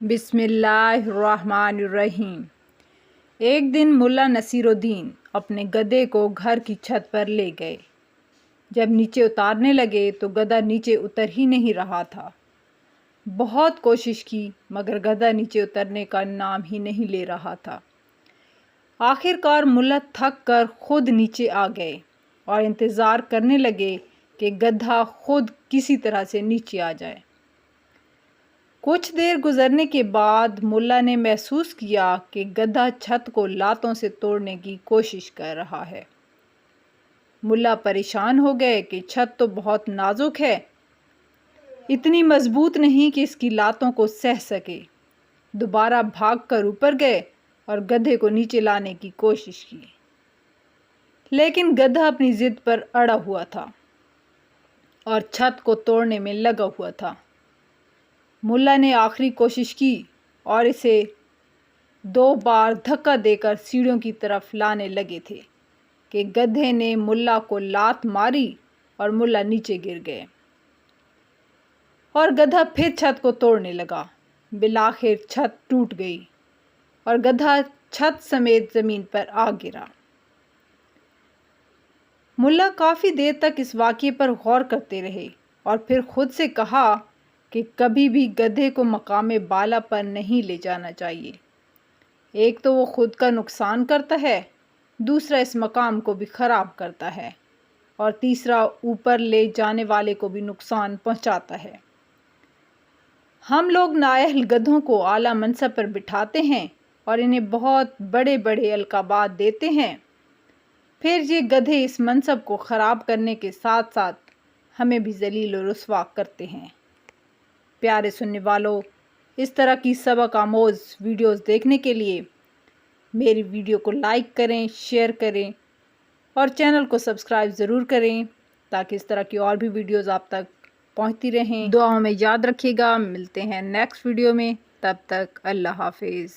بسم اللہ الرحمن الرحیم۔ ایک دن ملا نصیر الدین اپنے گدھے کو گھر کی چھت پر لے گئے۔ جب نیچے اتارنے لگے تو گدھا نیچے اتر ہی نہیں رہا تھا۔ بہت کوشش کی مگر گدھا نیچے اترنے کا نام ہی نہیں لے رہا تھا۔ آخر کار ملا تھک کر خود نیچے آ گئے اور انتظار کرنے لگے کہ گدھا خود کسی طرح سے نیچے آ جائے۔ کچھ دیر گزرنے کے بعد ملا نے محسوس کیا کہ گدھا چھت کو لاتوں سے توڑنے کی کوشش کر رہا ہے۔ ملا پریشان ہو گئے کہ چھت تو بہت نازک ہے، اتنی مضبوط نہیں کہ اس کی لاتوں کو سہ سکے۔ دوبارہ بھاگ کر اوپر گئے اور گدھے کو نیچے لانے کی کوشش کی، لیکن گدھا اپنی ضد پر اڑا ہوا تھا اور چھت کو توڑنے میں لگا ہوا تھا۔ ملا نے آخری کوشش کی اور اسے 2 بار دھکا دے کر سیڑھیوں کی طرف لانے لگے تھے کہ گدھے نے ملا کو لات ماری اور ملا نیچے گر گئے اور گدھا پھر چھت کو توڑنے لگا۔ بالآخر چھت ٹوٹ گئی اور گدھا چھت سمیت زمین پر آ گرا۔ ملا کافی دیر تک اس واقعے پر غور کرتے رہے اور پھر خود سے کہا کہ کبھی بھی گدھے کو مقام بالا پر نہیں لے جانا چاہیے۔ ایک تو وہ خود کا نقصان کرتا ہے، دوسرا اس مقام کو بھی خراب کرتا ہے اور تیسرا اوپر لے جانے والے کو بھی نقصان پہنچاتا ہے۔ ہم لوگ نااہل گدھوں کو اعلیٰ منصب پر بٹھاتے ہیں اور انہیں بہت بڑے بڑے القابات دیتے ہیں، پھر یہ گدھے اس منصب کو خراب کرنے کے ساتھ ساتھ ہمیں بھی ذلیل و رسوا کرتے ہیں۔ پیارے سننے والوں، اس طرح کی سبق آموز ویڈیوز دیکھنے کے لیے میری ویڈیو کو لائک کریں، شیئر کریں اور چینل کو سبسکرائب ضرور کریں تاکہ اس طرح کی اور بھی ویڈیوز آپ تک پہنچتی رہیں۔ دعاؤں میں یاد رکھیے گا۔ ملتے ہیں نیکسٹ ویڈیو میں، تب تک اللہ حافظ۔